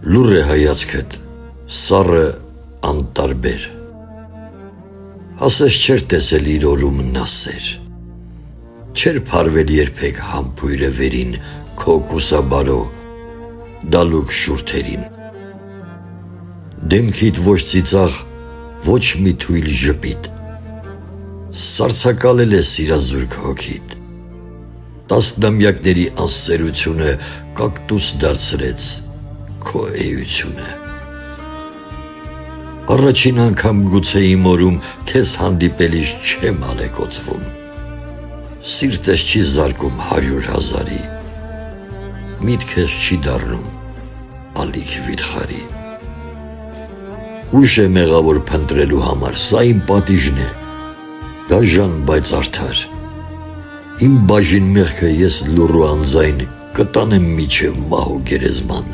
Լուռ է հայացքդ, սառը անտարբեր, ասես չէր տեսել իր օրում նա սեր, չէր փարվել երբեք համբույրը վերին քո կուսաբարո դալուկ շուրթերին, դեմքիդ ոչ ծիծաղ, ոչ մի թույլ ժպիտ, սառցակալել է սիրազուրկ հոգիդ, տասնամյակների անսերությունը կակտուս դարձրեց քո էությունը, առաջին անգամ գուցե իմ օրում քեզ հանդիպելիս չեմ ալեկոծվում, սիրտս չի զարկում 100,000-ի, միտքս չի դառնում ալիք վիթխարի, ուշ է մեղավոր փնտրելու համար, սա իմ պատիժն է, դաժան բայց արդար, իմ բաժին մեղքը ես լուռ ու անձայն կտանեմ մինչև մահ ու գերեզման,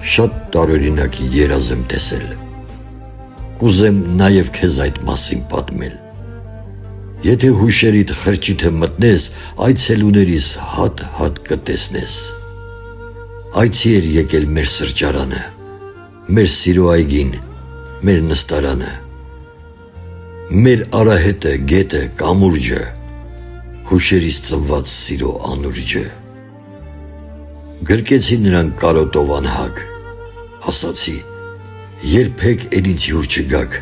շատ տարօրինակ երազ եմ տեսել, կուզեմ նաև քեզ այդ մասին պատմել, եթե հուշերիդ խրճիթը մտնես, այցելուներիս հատ-հատ կտեսնես, այցի էր եկել մեր սրճարանը, մեր սիրո այգին, մեր նստարանը, մեր արահետը, գետը, կամուրջը, հուշերից ծնված սիրո անուրջը, գրկեցի նրան կարոտով անհագ, ասացի, երբեք էլ ինձ հյուր չգաք,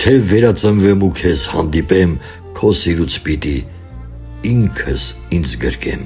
թե վերածնվեմ ու քեզ հանդիպեմ, քո սիրուց պիտի ինքս ինձ գրկեմ,